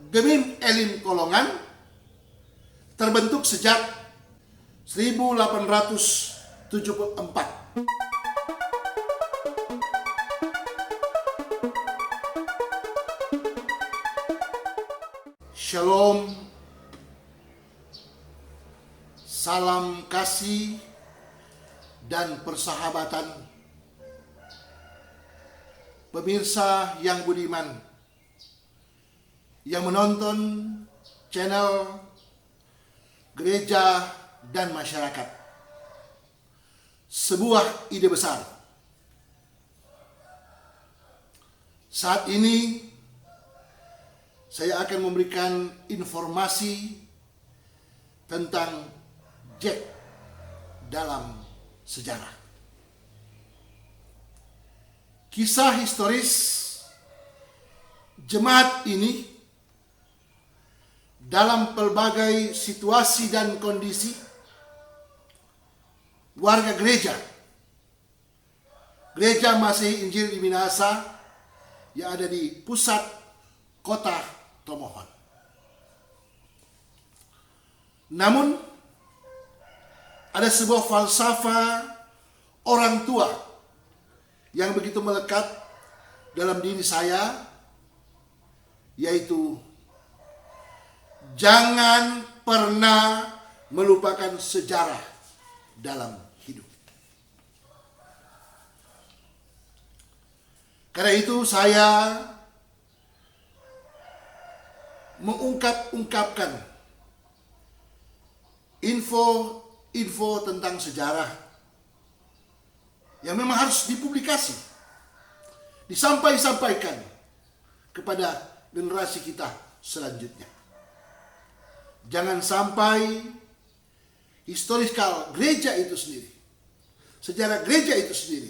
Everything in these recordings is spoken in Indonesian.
Gemim Elim Kolongan terbentuk sejak 1874. Shalom, salam kasih dan persahabatan pemirsa yang budiman yang menonton channel Gereja dan Masyarakat. Sebuah ide besar. Saat ini saya akan memberikan informasi tentang Jack dalam sejarah. Kisah historis jemaat ini dalam pelbagai situasi dan kondisi warga gereja Masihi Injil di Minahasa yang ada di pusat kota Tomohon. Namun ada sebuah falsafah orang tua yang begitu melekat dalam diri saya, yaitu jangan pernah melupakan sejarah dalam hidup. Karena itu saya mengungkapkan info tentang sejarah yang memang harus dipublikasi, disampaikan kepada generasi kita selanjutnya. Jangan sampai historical gereja itu sendiri, sejarah gereja itu sendiri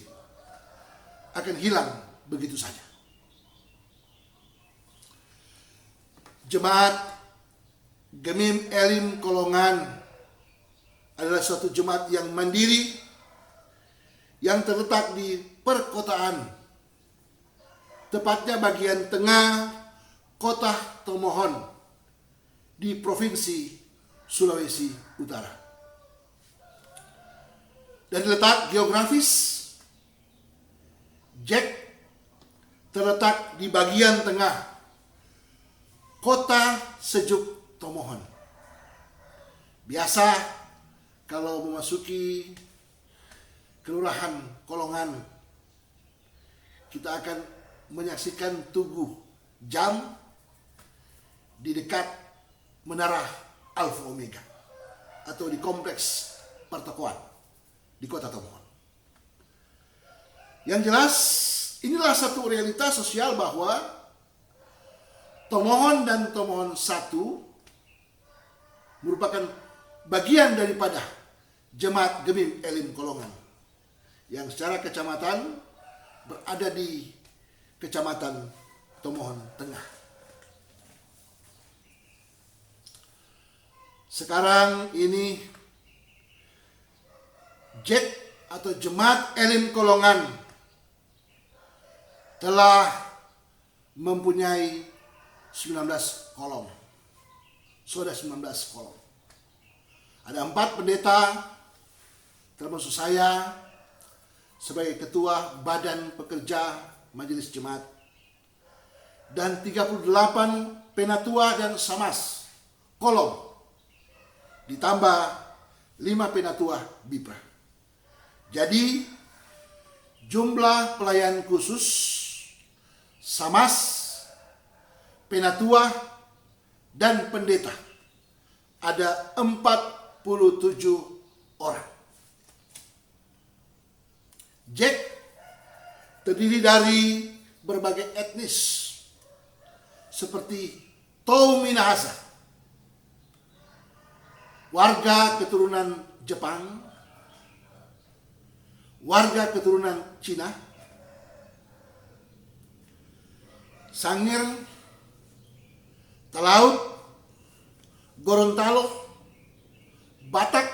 akan hilang begitu saja. Jemaat Gemim Elim Kolongan adalah suatu jemaat yang mandiri yang terletak di perkotaan, tepatnya bagian tengah kota Tomohon di Provinsi Sulawesi Utara. Dan letak geografis, Jack terletak di bagian tengah kota sejuk Tomohon. Biasa kalau memasuki Kelurahan Kolongan, kita akan menyaksikan tugu jam di dekat Menara Alfa Omega atau di kompleks pertokoan di kota Tomohon. Yang jelas, inilah satu realitas sosial bahwa Tomohon dan Tomohon 1 merupakan bagian daripada Jemaat Gemim Elim Kolongan yang secara kecamatan berada di Kecamatan Tomohon Tengah. Sekarang ini Jack atau Jemaat Elim Kolongan telah mempunyai 19 kolom. Sudah 19 kolom. Ada 4 pendeta, termasuk saya sebagai ketua Badan Pekerja Majelis Jemaat, dan 38 penatua dan samas kolom, ditambah 5 penatua Bipra. Jadi jumlah pelayan khusus, samas, penatua, dan pendeta ada 47 orang. Jack terdiri dari berbagai etnis seperti Tou Minahasa, warga keturunan Jepang, warga keturunan Cina, Sangir, Talaut, Gorontalo, Batak,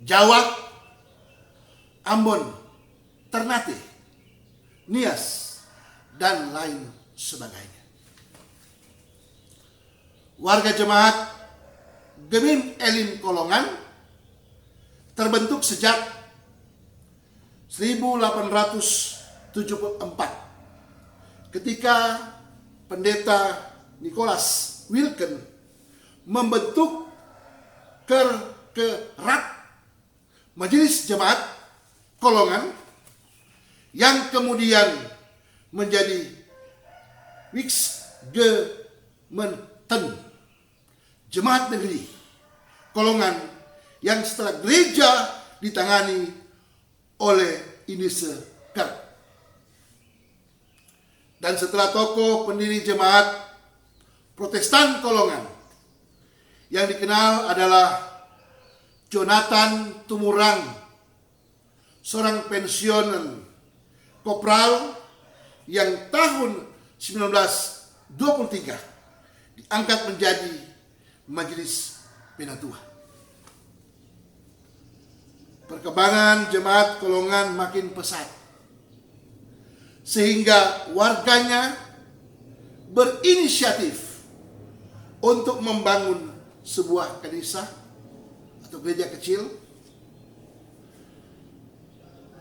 Jawa, Ambon, Ternate, Nias, dan lain sebagainya. warga jemaat Gemim Elim Kolongan terbentuk sejak 1874 ketika pendeta Nicholas Wilken membentuk Kerkerat Majelis Jemaat Kolongan yang kemudian menjadi Wijsgementen Jemaat Negeri Kolongan yang setelah gereja ditangani oleh Inese Kerk. Dan setelah tokoh pendiri jemaat Protestan Kolongan yang dikenal adalah Jonathan Tumurang, seorang pensiunan kopral yang tahun 1923 diangkat menjadi Majelis Penatua. Perkembangan jemaat Kolongan makin pesat, sehingga warganya berinisiatif untuk membangun sebuah kanisa atau gereja kecil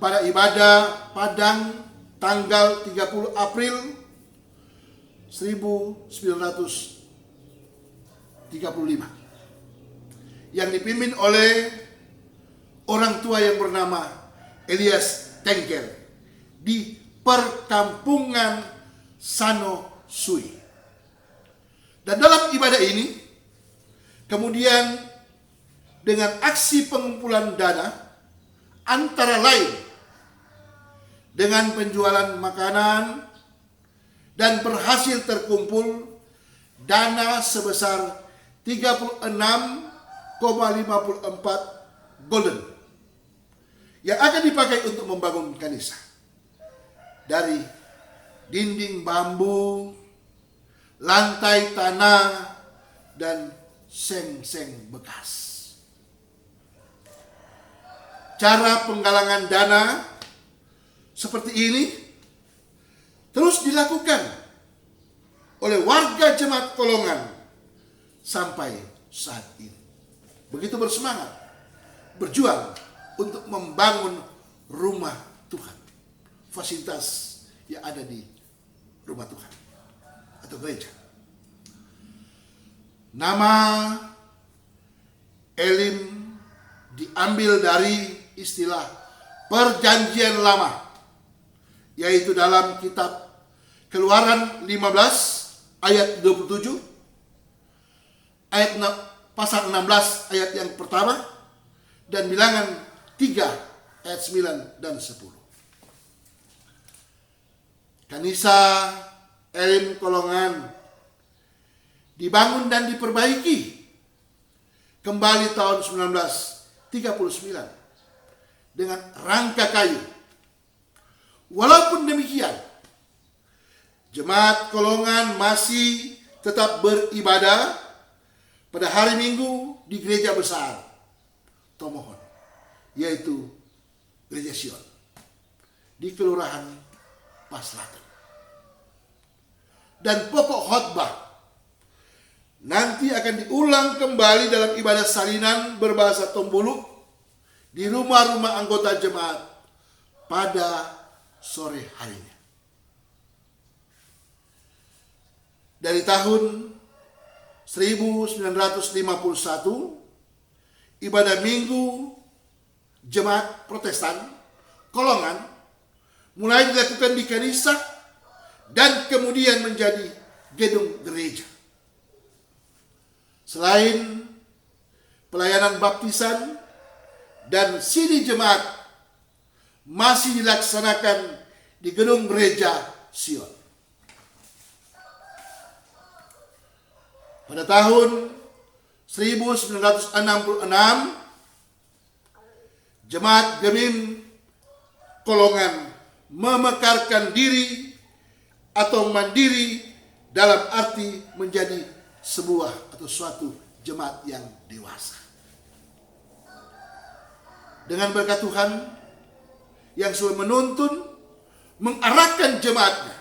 pada ibadah Padang tanggal 30 April 1935 yang dipimpin oleh orang tua yang bernama Elias Tengkel di perkampungan Sano Sui. Dan dalam ibadah ini kemudian dengan aksi pengumpulan dana antara lain dengan penjualan makanan, dan berhasil terkumpul dana sebesar 36,54 golden yang akan dipakai untuk membangun kanisa. Dari dinding bambu, lantai tanah, dan seng-seng bekas. Cara penggalangan dana seperti ini terus dilakukan oleh warga jemaat Kolongan sampai saat ini. Begitu bersemangat, berjuang untuk membangun rumah Tuhan, fasilitas yang ada di rumah Tuhan atau gereja. Nama Elim diambil dari istilah Perjanjian Lama, yaitu dalam kitab Keluaran 15 ayat 27, pasal 16 ayat yang pertama, dan Bilangan 3 ayat 9 dan 10. Kanisa Elim Kolongan dibangun dan diperbaiki kembali tahun 1939 dengan rangka kayu. Walaupun demikian, jemaat Kolongan masih tetap beribadah pada hari Minggu di gereja besar Tomohon, yaitu Gereja Sion di Kelurahan Paslaten. Dan pokok khotbah nanti akan diulang kembali dalam ibadah salinan berbahasa Tombulu di rumah-rumah anggota jemaat pada sore harinya. Dari tahun 1951, ibadah Minggu jemaat Protestan Kolongan mulai dilakukan di kanisa dan kemudian menjadi gedung gereja. Selain pelayanan baptisan dan sidi jemaat masih dilaksanakan di gedung gereja Sion. Pada tahun 1966, jemaat Gemim Kolongan memekarkan diri atau mandiri dalam arti menjadi sebuah atau suatu jemaat yang dewasa. Dengan berkat Tuhan yang selalu menuntun, mengarahkan jemaatnya,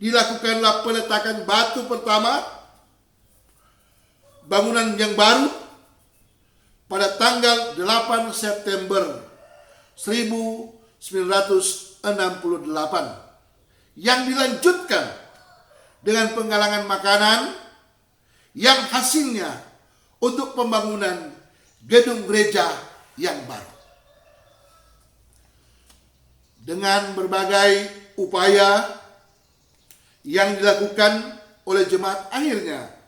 dilakukanlah peletakan batu pertama bangunan yang baru pada tanggal 8 September 1968 yang dilanjutkan dengan penggalangan makanan yang hasilnya untuk pembangunan gedung gereja yang baru. Dengan berbagai upaya yang dilakukan oleh jemaat, akhirnya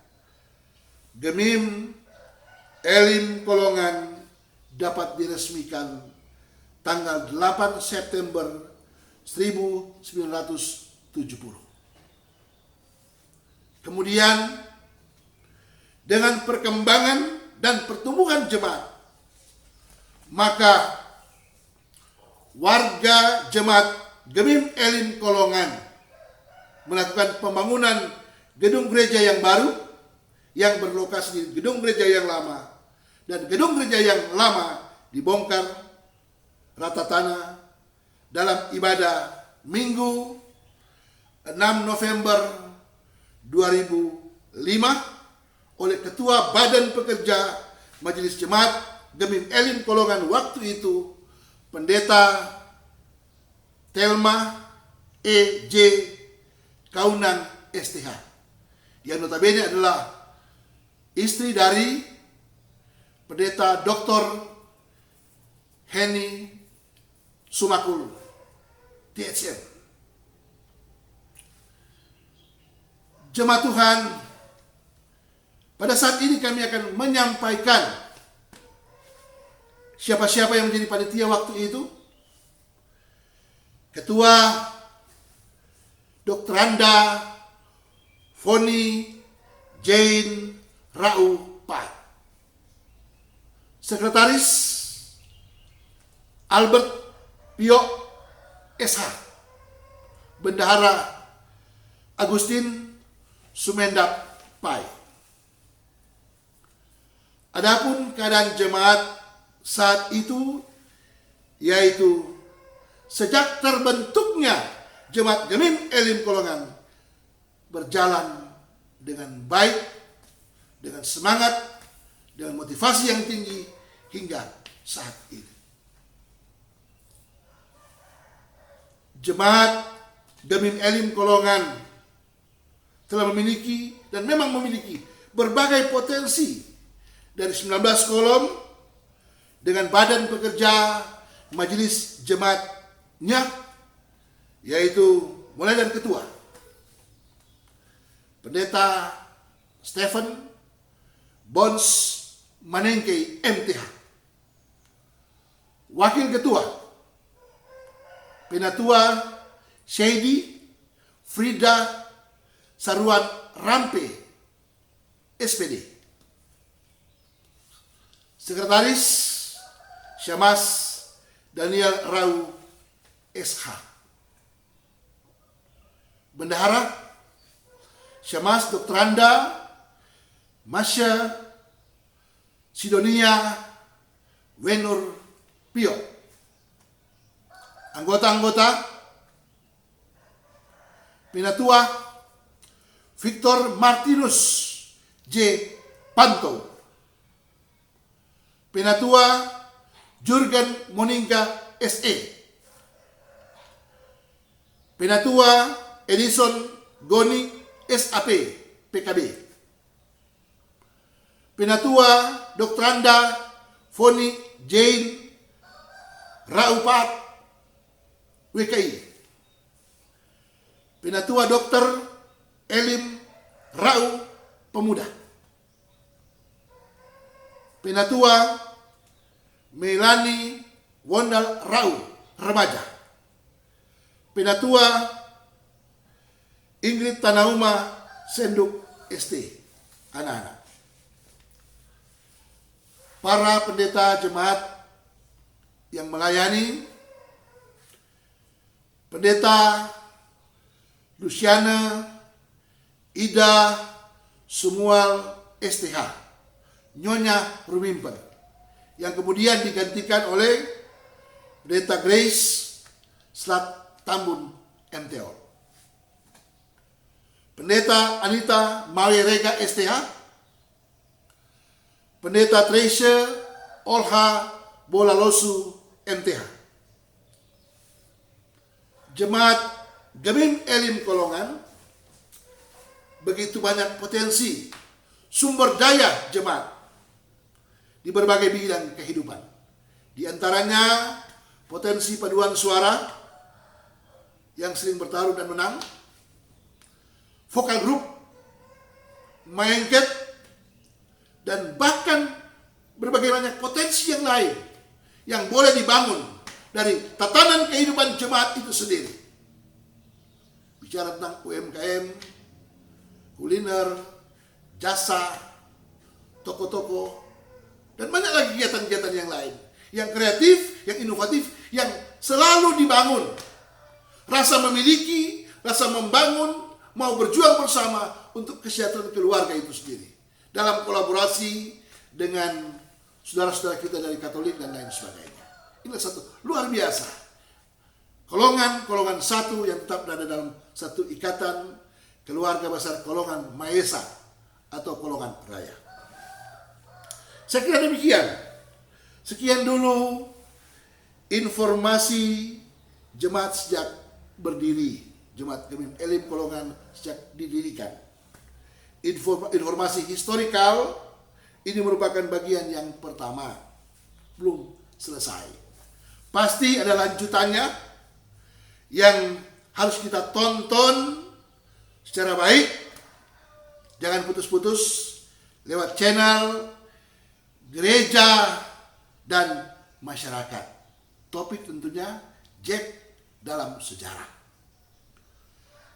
Gemim Elim Kolongan dapat diresmikan tanggal 8 September 1970. Kemudian dengan perkembangan dan pertumbuhan jemaat, maka warga jemaat Gemim Elim Kolongan melakukan pembangunan gedung gereja yang baru yang berlokasi di gedung gereja yang lama, dan gedung gereja yang lama dibongkar rata tanah dalam ibadah Minggu 6 November 2005 oleh Ketua Badan Pekerja Majelis Jemaat Gemim Elim Kolongan waktu itu, Pendeta Telma E.J. Kaunan STH, yang notabene adalah istri dari Pendeta Dr. Henny Sumakul, THM. Jemaat Tuhan, pada saat ini kami akan menyampaikan siapa-siapa yang menjadi panitia waktu itu. Ketua Dr. Anda Foni Jane Rau Pai. Sekretaris Albert Pio SH. Bendahara Agustin Sumendap Pai. Adapun keadaan jemaat saat itu, yaitu sejak terbentuknya Jemaat Gemim Elim Kolongan berjalan dengan baik, dengan semangat, dengan motivasi yang tinggi hingga saat ini. Jemaat Gemim Elim Kolongan telah memiliki dan memang memiliki berbagai potensi, dari 19 kolom dengan badan pekerja majelis jemaatnya, yaitu mulai dari ketua Pendeta Stephen Bons Manengkei MTH, wakil ketua Penatua Shady Frida Saruan Rampe SPD, Sekretaris Syamas Daniel Rau SH, Bendahara Syamas Dr. Anda Masya Sidonia Wenur Pio. Anggota-anggota Penatua Victor Martinus J. Panto, Penatua Jurgen Moninga SE, Penatua Edison Goni SAP PKB, Penatua Dr. Anda Foni Jane Raupat WKI, Penatua Dr. Elim Rau Pemuda, Penatua Melani Wondal Rau Remaja, Penatua Ingrid Tanauma Senduk ST anak-anak. Para pendeta jemaat yang melayani, Pendeta Luciana Ida Sumual STH, Nyonya Rumimper, yang kemudian digantikan oleh Pendeta Grace Slat Tambun MTO. Pendeta Anita Mawirega STH, Pendeta Treasure Olha Bolalosu MTH. Jemaat Gemim Elim Kolongan begitu banyak potensi sumber daya jemaat di berbagai bidang kehidupan. Di antaranya potensi paduan suara yang sering bertarung dan menang, vokal group, maengket, dan bahkan berbagai banyak potensi yang lain yang boleh dibangun dari tatanan kehidupan jemaat itu sendiri. Bicara tentang UMKM, kuliner, jasa, toko-toko, dan banyak lagi kegiatan-kegiatan yang lain, yang kreatif, yang inovatif, yang selalu dibangun. Rasa memiliki, rasa membangun, mau berjuang bersama untuk kesejahteraan keluarga itu sendiri. Dalam kolaborasi dengan saudara-saudara kita dari Katolik dan lain sebagainya. Inilah satu luar biasa. Kolongan satu yang tetap berada dalam satu ikatan keluarga besar Kolongan Maesa atau Kolongan Raya. Saya kira demikian. Sekian dulu informasi jemaat sejak berdiri, Jemaat Gemim Elim Kolongan sejak didirikan. Informasi historikal ini merupakan bagian yang pertama, belum selesai. Pasti ada lanjutannya yang harus kita tonton secara baik. Jangan putus-putus lewat channel gereja dan masyarakat. Topik tentunya Jack dalam sejarah.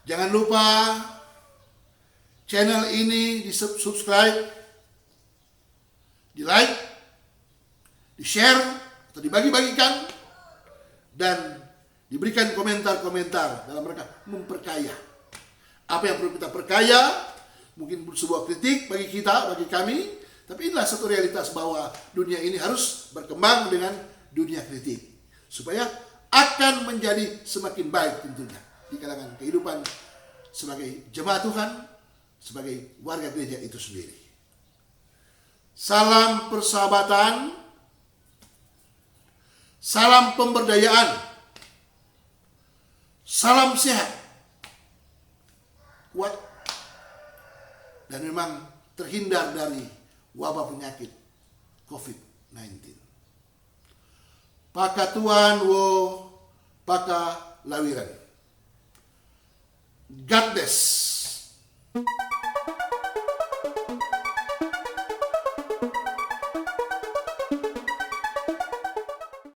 Jangan lupa channel ini di subscribe, di like, di share atau dibagi-bagikan, dan diberikan komentar-komentar dalam rangka memperkaya. Apa yang perlu kita perkaya, mungkin sebuah kritik bagi kita, bagi kami, tapi inilah satu realitas bahwa dunia ini harus berkembang dengan dunia kritik, supaya akan menjadi semakin baik tentunya di kalangan kehidupan sebagai jemaat Tuhan, sebagai warga gereja itu sendiri. Salam persahabatan, salam pemberdayaan, salam sehat, kuat, dan memang terhindar dari wabah penyakit COVID-19. Pakatuan wo paka lawiran. God bless.